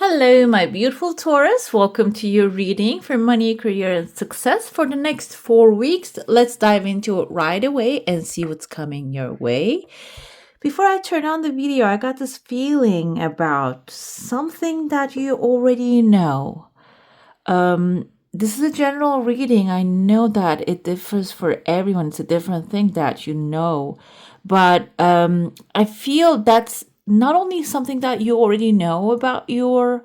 Hello, my beautiful Taurus. Welcome to your reading for money, career, and success for the next 4 weeks. Let's dive into it right away and see what's coming your way. Before I turn on the video, I got this feeling about something that you already know. This is a general reading. I know that it differs for everyone. It's a different thing that you know. But I feel that's not only something that you already know about your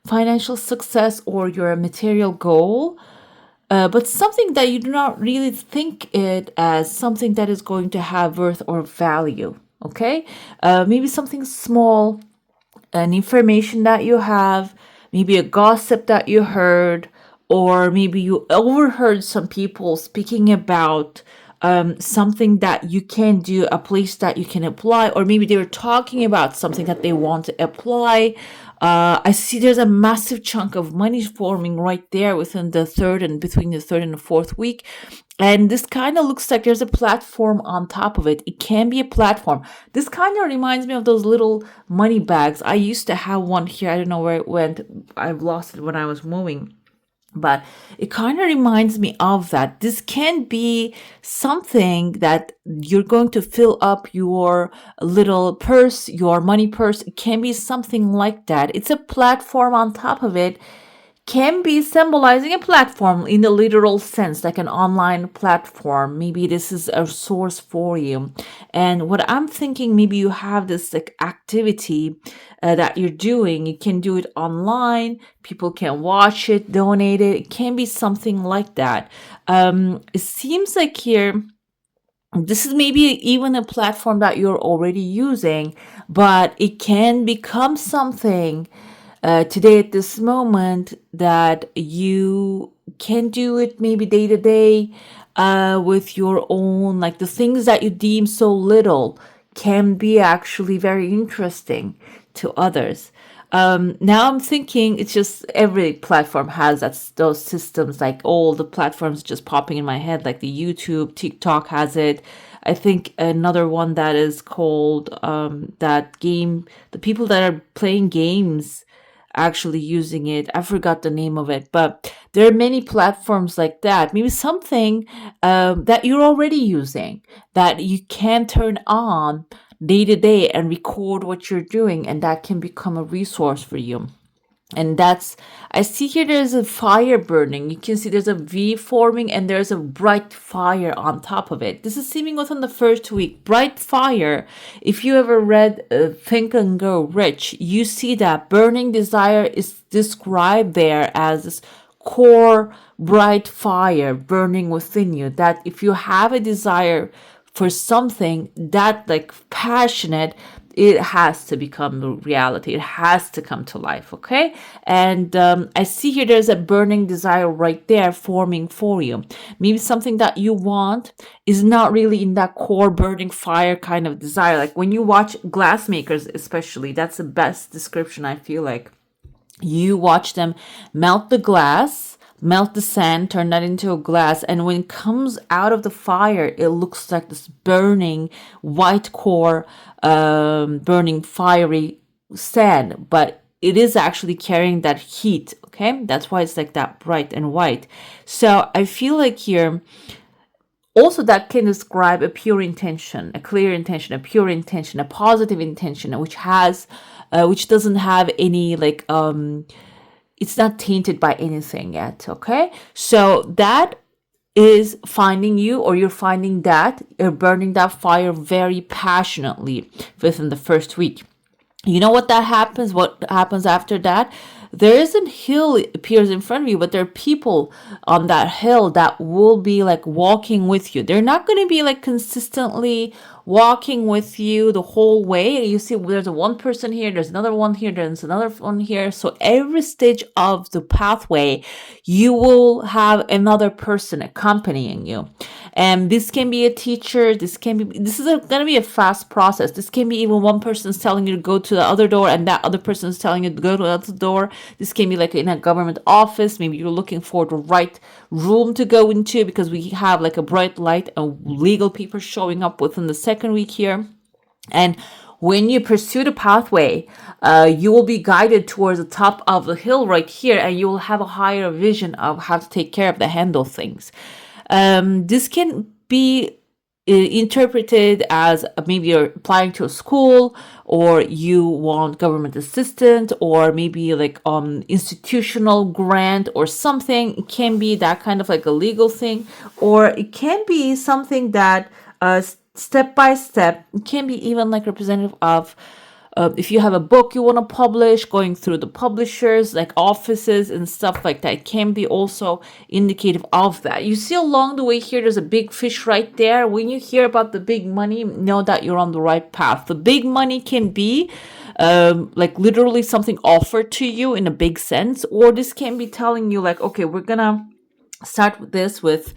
financial success or your material goal, but something that you do not really think it as something that is going to have worth or value. Okay? Maybe something small, an information that you have, maybe a gossip that you heard, or maybe you overheard some people speaking about something that you can do, a place that you can apply, or maybe they were talking about something that they want to apply. I see there's a massive chunk of money forming right there within the third and between the third and the fourth week. And this kind of looks like there's a platform on top of it. It can be a platform. This kind of reminds me of those little money bags. I used to have one here. I don't know where it went. I've lost it when I was moving. But it kind of reminds me of that. This can be something that you're going to fill up your little purse, your money purse. It can be something like that. It's a platform on top of it. Can be symbolizing a platform in the literal sense, like an online platform. Maybe this is a source for you. And what I'm thinking, maybe you have this like activity that you're doing. You can do it online. People can watch it, donate it. It can be something like that. It seems like here, this is maybe even a platform that you're already using, but it can become something today at this moment that you can do it maybe day to day with your own, like the things that you deem so little can be actually very interesting to others. Now I'm thinking it's just every platform has those systems, like all the platforms just popping in my head, like the YouTube, TikTok has it. I think another one that is called that game, the people that are playing games actually using it. I forgot the name of it, but there are many platforms like that. Maybe something that you're already using that you can turn on day to day and record what you're doing, and that can become a resource for you. And that's, I see here there's a fire burning. You can see there's a V forming and there's a bright fire on top of it. This is seeming within the first week. Bright fire. If you ever read Think and Grow Rich, you see that burning desire is described there as this core bright fire burning within you. That if you have a desire for something that like passionate, it has to become reality. It has to come to life, okay? And I see here there's a burning desire right there forming for you. Maybe something that you want is not really in that core burning fire kind of desire. Like when you watch glassmakers especially, that's the best description, I feel like. You watch them melt the glass, melt the sand, turn that into a glass, and when it comes out of the fire, it looks like this burning white core, burning fiery sand, but it is actually carrying that heat. Okay, that's why it's like that bright and white. So I feel like here also that can describe a pure intention, a clear intention, a pure intention, a positive intention, which doesn't have any like it's not tainted by anything yet. Okay, so that is finding you, or you're finding that you're burning that fire very passionately within the first week. You know what happens? What happens after that? There is a hill appears in front of you, but there are people on that hill that will be like walking with you. They're not going to be like consistently walking with you the whole way. You see, there's a one person here, there's another one here, there's another one here. So every stage of the pathway, you will have another person accompanying you. And this can be a teacher. This is going to be a fast process. This can be even one person telling you to go to the other door, and that other person is telling you to go to the other door. This can be like in a government office. Maybe you're looking for the right room to go into because we have like a bright light and legal people showing up within the second week here. And When you pursue the pathway, you will be guided towards the top of the hill right here, and you will have a higher vision of how to take care of the handle things. This can be interpreted as maybe you're applying to a school, or you want government assistance, or maybe like institutional grant or something. It can be that kind of like a legal thing, or it can be something that step by step. It can be even like representative of if you have a book you want to publish, going through the publishers, like offices and stuff like that, can be also indicative of that. You see along the way here, there's a big fish right there. When you hear about the big money, know that you're on the right path. The big money can be like literally something offered to you in a big sense, or this can be telling you like, okay, we're gonna start with this with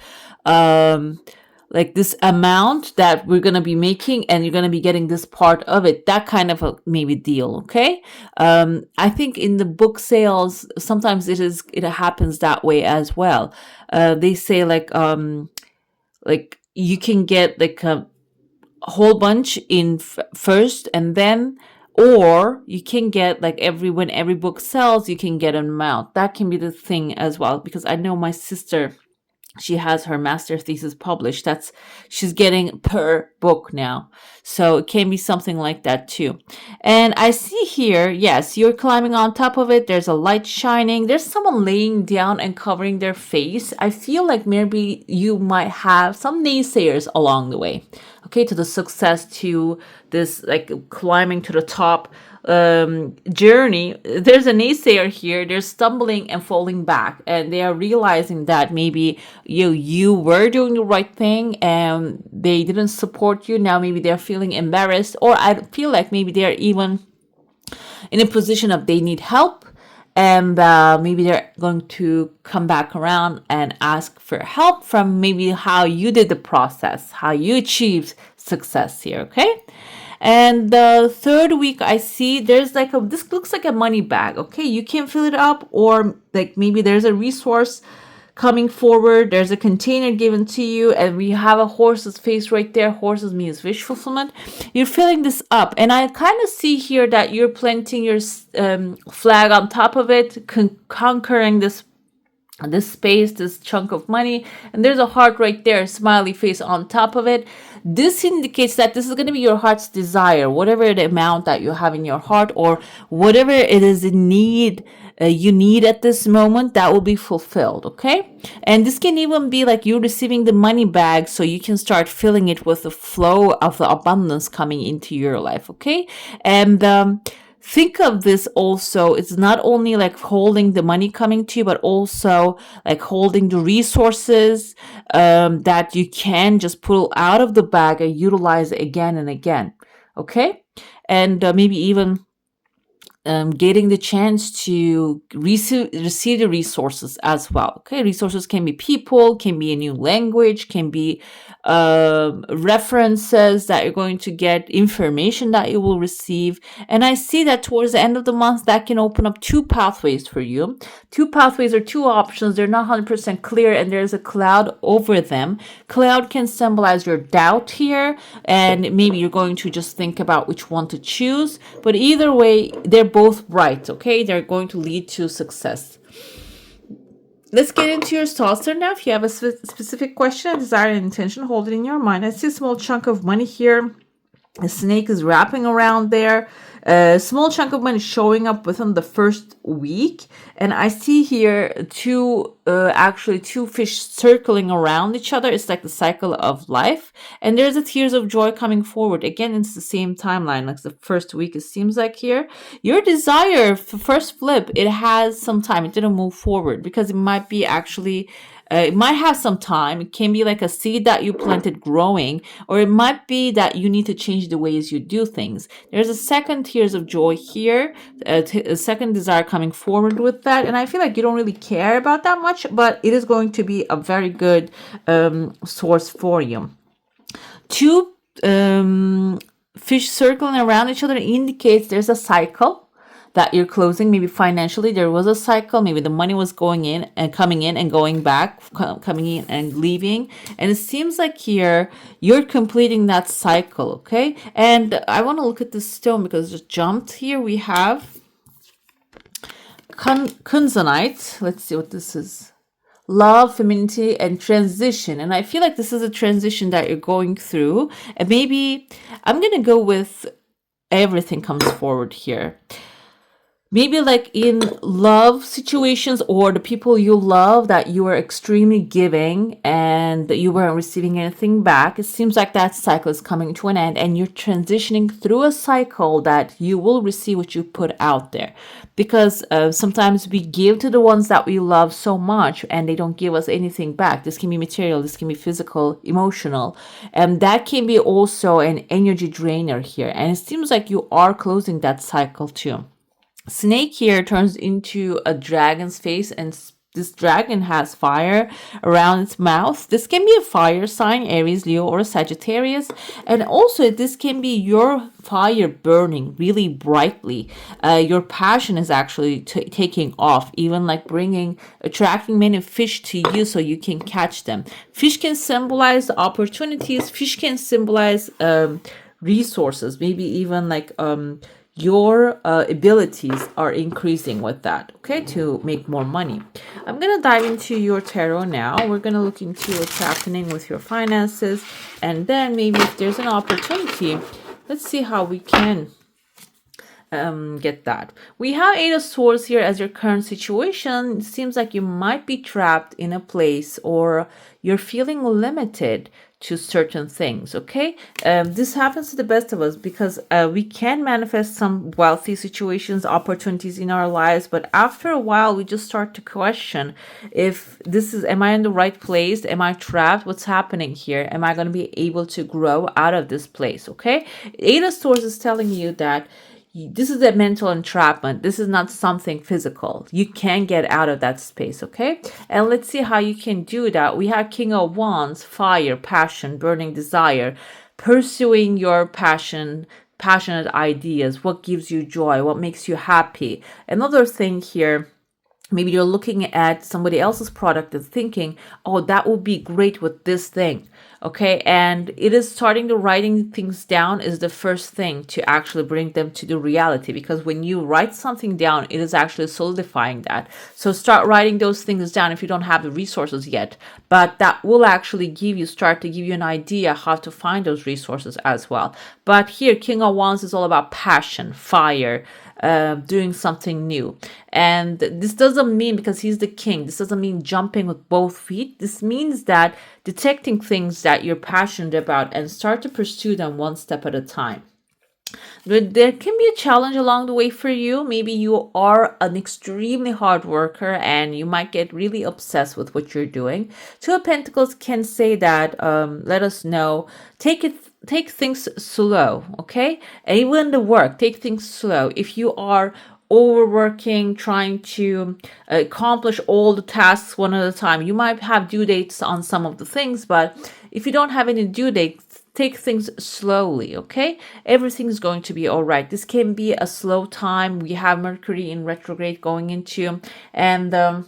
like this amount that we're going to be making, and you're going to be getting this part of it, that kind of a maybe deal. Okay. I think in the book sales, sometimes it happens that way as well. They say like you can get like a whole bunch in first, and then, or you can get like when every book sells, you can get an amount. That can be the thing as well, because I know my sister, she has her master thesis published. She's getting per book now. So it can be something like that too. And I see here, yes, you're climbing on top of it. There's a light shining. There's someone laying down and covering their face. I feel like maybe you might have some naysayers along the way, okay, to the success, to this like climbing to the top journey. There's a naysayer here. They're stumbling and falling back, and they are realizing that maybe you were doing the right thing and they didn't support you. Now maybe they're feeling embarrassed, or I feel like maybe they're even in a position of they need help, and maybe they're going to come back around and ask for help from maybe how you did the process, how you achieved success here. Okay. And the third week, I see there's like this looks like a money bag. Okay, you can fill it up, or like maybe there's a resource coming forward. There's a container given to you, and we have a horse's face right there. Horses means wish fulfillment. You're filling this up, and I kind of see here that you're planting your flag on top of it, conquering this space, this chunk of money, and there's a heart right there, smiley face on top of it. This indicates that this is going to be your heart's desire, whatever the amount that you have in your heart, or whatever it is in need you need at this moment, that will be fulfilled. Okay. And this can even be like you receiving the money bag, so you can start filling it with the flow of the abundance coming into your life. Okay. And think of this also, it's not only like holding the money coming to you, but also like holding the resources that you can just pull out of the bag and utilize again and again. Okay. And maybe even getting the chance to receive the resources as well. Okay, resources can be people, can be a new language, can be references that you're going to get, information that you will receive. And I see that towards the end of the month, that can open up two pathways for you. Two pathways or two options. They're not 100% clear, and there's a cloud over them. Cloud can symbolize your doubt here, and maybe you're going to just think about which one to choose. But either way, they're both right. Okay, they're going to lead to success. Let's get into your star sign now. If you have a specific question, a desire, and intention, hold it in your mind. I see a small chunk of money here. A snake is wrapping around there. A small chunk of money showing up within the first week. And I see here two fish circling around each other. It's like the cycle of life. And there's a tears of joy coming forward. Again, it's the same timeline, like the first week, it seems like here. Your desire, first flip, it has some time. It didn't move forward because it might be actually... it might have some time. It can be like a seed that you planted growing, or it might be that you need to change the ways you do things. There's a second tears of joy here, a second desire coming forward with that. And I feel like you don't really care about that much, but it is going to be a very good source for you. Two fish circling around each other indicates there's a cycle. that you're closing. Maybe financially there was a cycle, maybe the money was going in and coming in and going back, coming in and leaving, and it seems like here you're completing that cycle. Okay, and I want to look at this stone because it just jumped. Here we have kunzanite. Let's see what this is. Love, femininity, and transition. And I feel like this is a transition that you're going through. And maybe I'm going to go with everything comes forward here. Maybe like in love situations or the people you love that you are extremely giving and that you weren't receiving anything back. It seems like that cycle is coming to an end and you're transitioning through a cycle that you will receive what you put out there. Because sometimes we give to the ones that we love so much and they don't give us anything back. This can be material, this can be physical, emotional. And that can be also an energy drainer here. And it seems like you are closing that cycle too. Snake here turns into a dragon's face, and this dragon has fire around its mouth. This can be a fire sign, Aries, Leo, or Sagittarius. And also this can be your fire burning really brightly. Your passion is actually taking off, even like attracting many fish to you so you can catch them. Fish can symbolize opportunities. Fish can symbolize resources, maybe even like your abilities are increasing with that, okay, to make more money. I'm going to dive into your tarot now. We're going to look into what's happening with your finances, and then maybe if there's an opportunity, let's see how we can get that. We have Eight of Swords here as your current situation. It seems like you might be trapped in a place or you're feeling limited to certain things, okay? This happens to the best of us because we can manifest some wealthy situations, opportunities in our lives, but after a while, we just start to question if am I in the right place? Am I trapped? What's happening here? Am I going to be able to grow out of this place, okay? Eight of Swords is telling you that this is a mental entrapment. This is not something physical. You can get out of that space, okay? And let's see how you can do that. We have King of Wands, fire, passion, burning desire, pursuing your passionate ideas, what gives you joy, what makes you happy. Another thing here, maybe you're looking at somebody else's product and thinking, oh, that would be great with this thing. Okay. And it is starting to writing things down is the first thing to actually bring them to the reality, because when you write something down, it is actually solidifying that. So start writing those things down if you don't have the resources yet, but that will actually start to give you an idea how to find those resources as well. But here, King of Wands is all about passion, fire, doing something new. And this doesn't mean, because he's the king, this doesn't mean jumping with both feet. This means that detecting things that you're passionate about and start to pursue them one step at a time. There can be a challenge along the way for you. Maybe you are an extremely hard worker and you might get really obsessed with what you're doing. Two of Pentacles can say that, let us know, take things slow, okay? And even the work, take things slow. If you are overworking, trying to accomplish all the tasks one at a time, you might have due dates on some of the things, but if you don't have any due dates, take things slowly, okay? Everything's going to be all right. This can be a slow time. We have Mercury in retrograde going into, and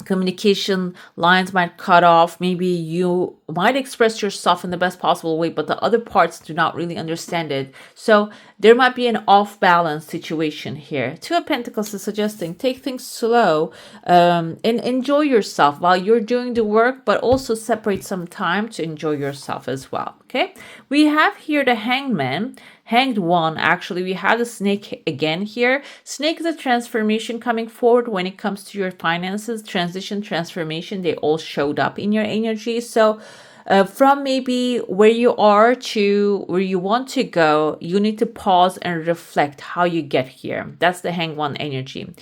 communication lines might cut off. Maybe you might express yourself in the best possible way, but the other parts do not really understand it. So there might be an off balance situation here. Two of Pentacles is suggesting take things slow and enjoy yourself while you're doing the work, but also separate some time to enjoy yourself as well. Okay, we have here the Hanged One. Actually, we have the Snake again here. Snake is a transformation coming forward when it comes to your finances, transition, transformation. They all showed up in your energy. So from maybe where you are to where you want to go, you need to pause and reflect how you get here. That's the Hanged One energy.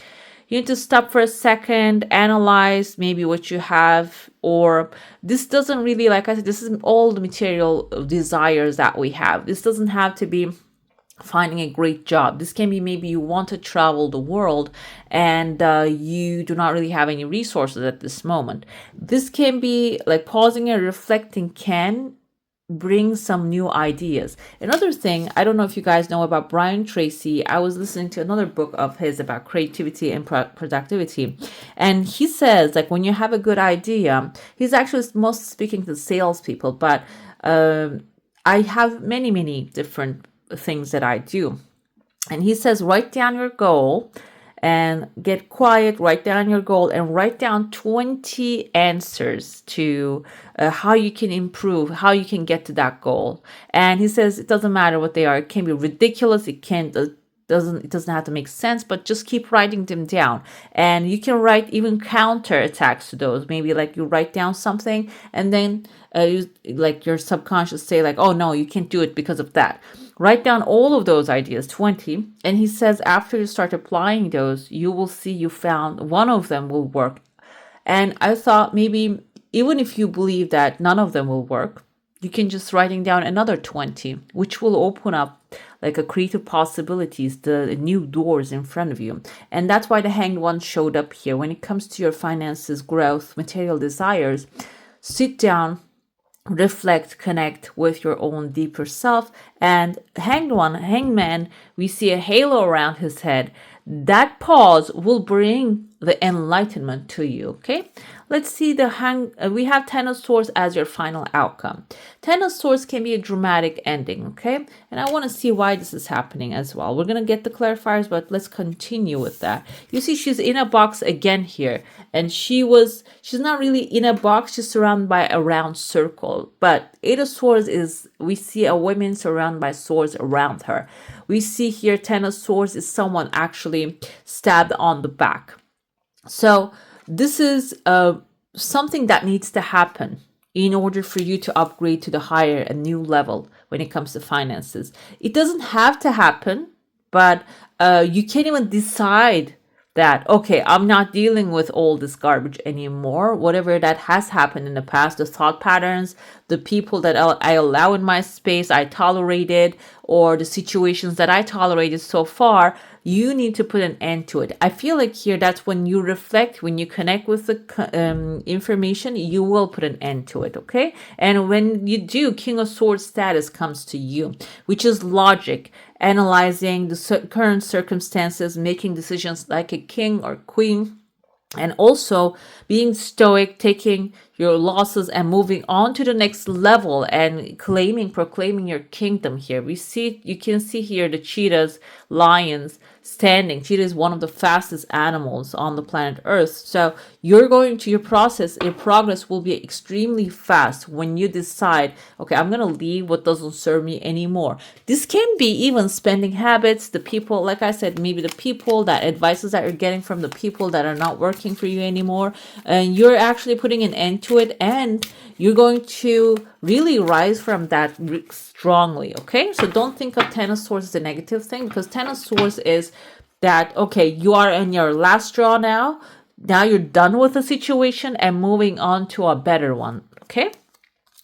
You need to stop for a second, analyze maybe what you have, or this doesn't really, like I said, this is all the material desires that we have. This doesn't have to be finding a great job. This can be maybe you want to travel the world and you do not really have any resources at this moment. This can be like pausing and reflecting can bring some new ideas. Another thing, I don't know if you guys know about Brian Tracy. I was listening to another book of his about creativity and productivity. And he says, like, when you have a good idea, he's actually most speaking to salespeople, but I have many, many different things that I do. And he says, write down your goal and get quiet, write down your goal and write down 20 answers to how you can improve, how you can get to that goal. And he says it doesn't matter what they are. It can be ridiculous. It doesn't have to make sense, but just keep writing them down. And you can write even counter attacks to those. Maybe like you write down something and then like your subconscious say like, oh no, you can't do it because of that. Write down all of those ideas, 20. And he says after you start applying those, you will see you found one of them will work. And I thought maybe even if you believe that none of them will work, you can just writing down another 20, which will open up like a creative possibilities, the new doors in front of you. And that's why the Hanged One showed up here. When it comes to your finances, growth, material desires, sit down, reflect, connect with your own deeper self. And hangman, we see a halo around his head. That pause will bring the enlightenment to you. Okay, let's see we have Ten of Swords as your final outcome. Ten of Swords can be a dramatic ending. Okay, and I want to see why this is happening as well. We're gonna get the clarifiers, but let's continue with that. You see she's in a box again here, and she's not really in a box, she's surrounded by a round circle. But Eight of Swords is, we see a woman surrounded by swords around her. We see here Ten of Swords is someone actually stabbed on the back. So this is something that needs to happen in order for you to upgrade to the higher and new level when it comes to finances. It doesn't have to happen, but you can't even decide that, okay, I'm not dealing with all this garbage anymore. Whatever that has happened in the past, the thought patterns, the people that I allow in my space, I tolerated, or the situations that I tolerated so far, you need to put an end to it. I feel like here, that's when you reflect, when you connect with the information, you will put an end to it, okay? And when you do, King of Swords status comes to you, which is logic, analyzing the current circumstances, making decisions like a king or queen, and also being stoic, taking your losses and moving on to the next level and proclaiming your kingdom here. You can see here the cheetahs, lions standing. Cheetah is one of the fastest animals on the planet Earth. So your progress will be extremely fast when you decide, okay, I'm going to leave what doesn't serve me anymore. This can be even spending habits, the people, like I said, maybe the people, that advices that you're getting from the people that are not working for you anymore. And you're actually putting an end to it, and you're going to really rise from that strongly, okay? So don't think of Ten of Swords as a negative thing, because Ten of Swords is that, okay, you are in your last straw now. Now you're done with the situation and moving on to a better one, okay?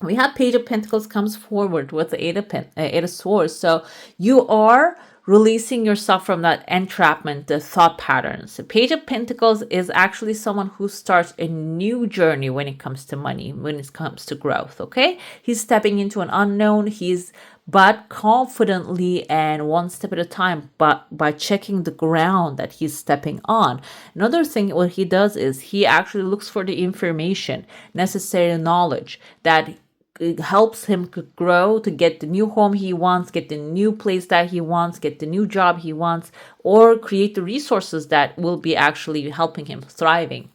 We have Page of Pentacles comes forward with the Eight of Swords. So you are releasing yourself from that entrapment, the thought patterns. The Page of Pentacles is actually someone who starts a new journey when it comes to money, when it comes to growth, okay? He's stepping into an unknown. But confidently and one step at a time, but by checking the ground that he's stepping on. Another thing what he does is he actually looks for the information, necessary knowledge that it helps him to grow, to get the new home he wants, get the new place that he wants, get the new job he wants, or create the resources that will be actually helping him thriving.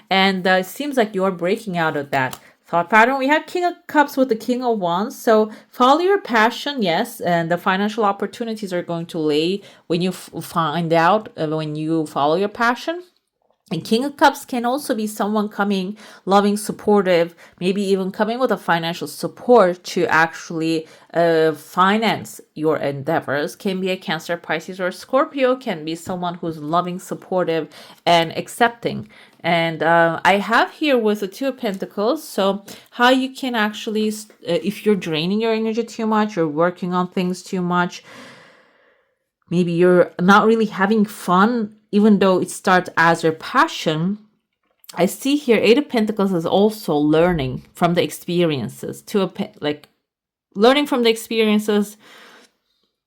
And it seems like you're breaking out of that thought pattern. We have King of Cups with the King of Wands. So follow your passion, yes, and the financial opportunities are going to lay when you find out, when you follow your passion. And King of Cups can also be someone coming, loving, supportive, maybe even coming with a financial support to actually finance your endeavors. Can be a Cancer, Pisces, or Scorpio. Can be someone who's loving, supportive, and accepting. And I have here with the Two of Pentacles, so how you can actually, if you're draining your energy too much, you're working on things too much, maybe you're not really having fun, even though it starts as your passion. I see here Eight of Pentacles is also learning from the experiences. learning from the experiences.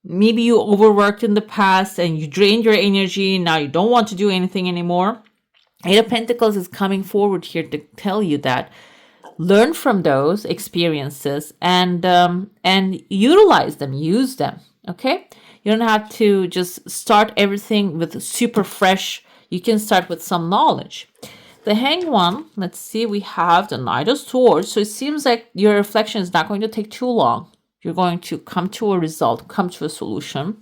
Maybe you overworked in the past and you drained your energy. Now you don't want to do anything anymore. Eight of Pentacles is coming forward here to tell you that learn from those experiences and utilize them, use them. Okay, you don't have to just start everything with super fresh. You can start with some knowledge. The Hanged One, let's see, we have the Knight of Swords. So it seems like your reflection is not going to take too long. You're going to come to a result, come to a solution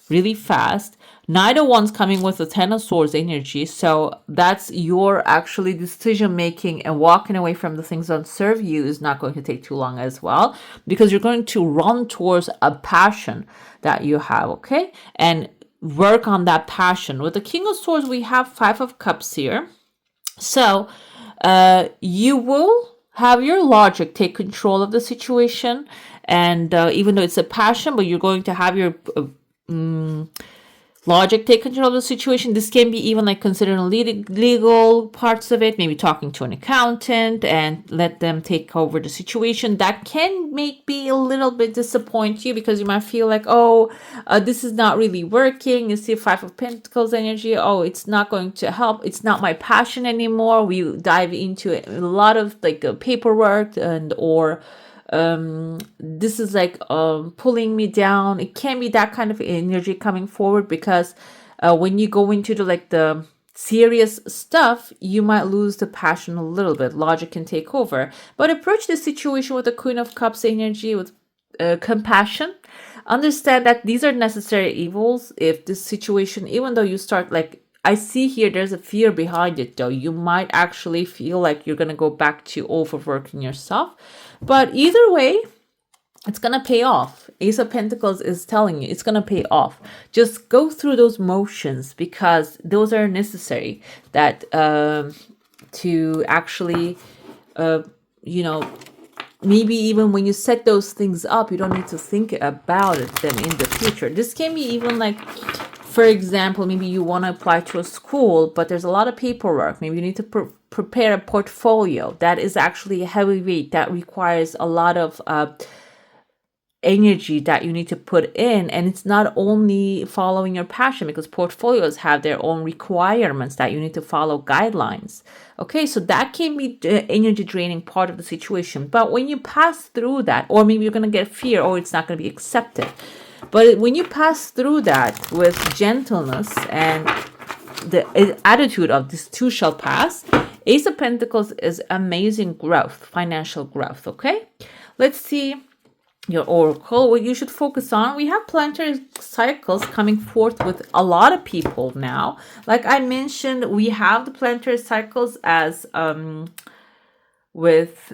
really fast. Knight of Wands coming with the Ten of Swords energy. So that's your actually decision making, and walking away from the things that don't serve you is not going to take too long as well, because you're going to run towards a passion that you have, okay? And work on that passion. With the King of Swords, we have Five of Cups here. So you will have your logic take control of the situation. And even though it's a passion, but you're going to have your logic take control of the situation. This can be even like considering legal parts of it, maybe talking to an accountant and let them take over the situation. That can make be a little bit disappoint you, because you might feel like, oh, this is not really working. You see Five of Pentacles energy. Oh, it's not going to help. It's not my passion anymore. We dive into a lot of like paperwork and or this is like pulling me down. It can be that kind of energy coming forward, because when you go into the serious stuff, you might lose the passion a little bit. Logic can take over. But approach the situation with the Queen of Cups energy with compassion. Understand that these are necessary evils. If this situation, even though you start like, I see here there's a fear behind it though. You might actually feel like you're going to go back to overworking yourself. But either way, it's going to pay off. Ace of Pentacles is telling you it's going to pay off. Just go through those motions, because those are necessary that to actually, maybe even when you set those things up, you don't need to think about them in the future. This can be even like, for example, maybe you want to apply to a school, but there's a lot of paperwork. Maybe you need to prepare a portfolio. That is actually a heavy weight that requires a lot of energy that you need to put in. And it's not only following your passion, because portfolios have their own requirements that you need to follow guidelines. Okay, so that can be the energy draining part of the situation. But when you pass through that, or maybe you're going to get fear, or it's not going to be accepted. But when you pass through that with gentleness and the attitude of this too shall pass, Ace of Pentacles is amazing growth, financial growth, okay? Let's see your oracle. What you should focus on. We have planetary cycles coming forth with a lot of people now. Like I mentioned, we have the planetary cycles as with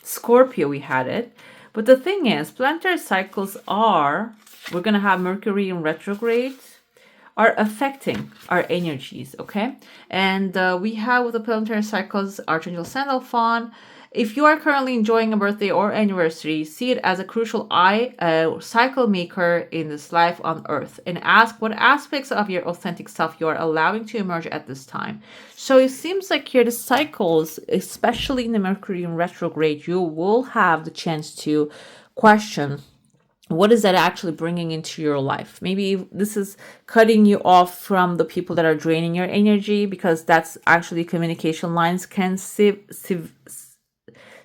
Scorpio we had it. But the thing is, planetary cycles are, we're going to have Mercury in retrograde, are affecting our energies, okay? And we have with the planetary cycles, Archangel Sandalphon. If you are currently enjoying a birthday or anniversary, see it as a crucial cycle maker in this life on Earth, and ask what aspects of your authentic self you are allowing to emerge at this time. So it seems like here the cycles, especially in the Mercury in retrograde, you will have the chance to question, what is that actually bringing into your life? Maybe this is cutting you off from the people that are draining your energy, because that's actually communication lines can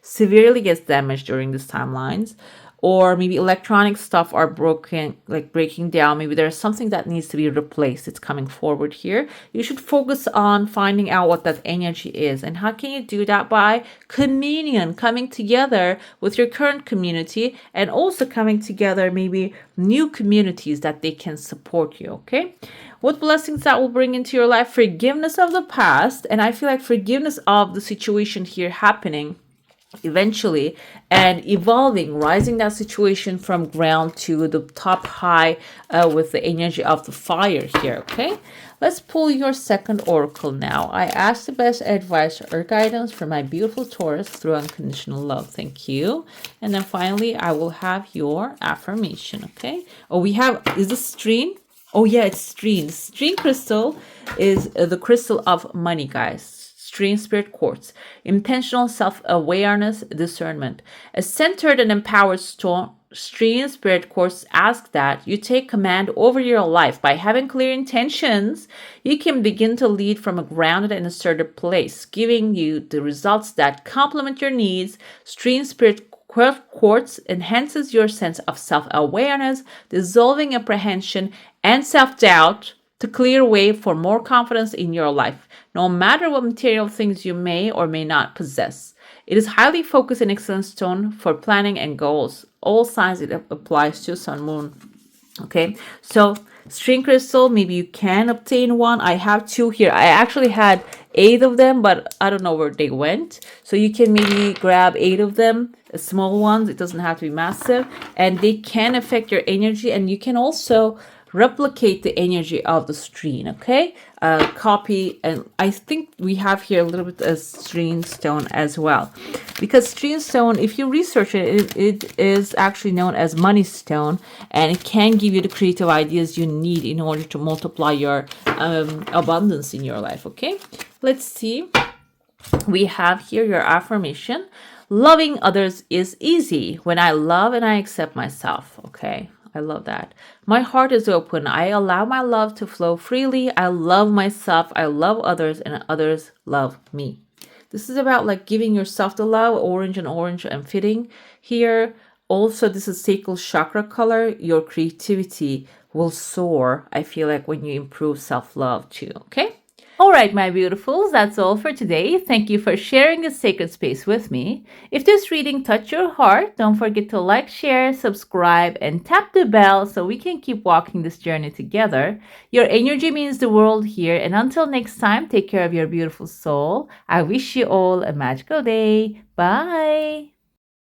severely gets damaged during these timelines. Or maybe electronic stuff are broken, like breaking down. Maybe there's something that needs to be replaced. It's coming forward here. You should focus on finding out what that energy is. And how can you do that? By communion, coming together with your current community, and also coming together maybe new communities that they can support you, okay? What blessings that will bring into your life? Forgiveness of the past. And I feel like forgiveness of the situation here happening eventually, and evolving, rising that situation from ground to the top high with the energy of the fire here, okay? Let's pull your second oracle now. I ask the best advice or guidance for my beautiful Taurus through unconditional love. Thank you. And then finally, I will have your affirmation, okay? Oh, we have, is this Streen? Oh yeah, it's Streen. Streen crystal is the crystal of money, guys. Stream Spirit Quartz. Intentional self-awareness, discernment. A centered and empowered Stream Spirit Quartz asks that you take command over your life. By having clear intentions, you can begin to lead from a grounded and assertive place, giving you the results that complement your needs. Stream Spirit Quartz enhances your sense of self-awareness, dissolving apprehension and self-doubt to clear way for more confidence in your life, no matter what material things you may or may not possess. It is highly focused and excellent stone for planning and goals. All signs it applies to, Sun, Moon. Okay, so string crystal, maybe you can obtain one. I have two here. I actually had 8 of them, but I don't know where they went. So you can maybe grab 8 of them, small ones. It doesn't have to be massive, and they can affect your energy, and you can also replicate the energy of the stream. Okay, copy, and I think we have here a little bit of stream stone as well, because stream stone, if you research it, it is actually known as money stone, and it can give you the creative ideas you need in order to multiply your abundance in your life. Okay, let's see. We have here your affirmation. Loving others is easy when I love and I accept myself. Okay, I love that. My heart is open. I allow my love to flow freely. I love myself. I love others, and others love me. This is about like giving yourself the love. Orange and fitting here. Also, this is sacral chakra color. Your creativity will soar, I feel like, when you improve self-love too. Okay. All right, my beautifuls, that's all for today. Thank you for sharing this sacred space with me. If this reading touched your heart, don't forget to like, share, subscribe, and tap the bell so we can keep walking this journey together. Your energy means the world here, and until next time, take care of your beautiful soul. I wish you all a magical day. Bye.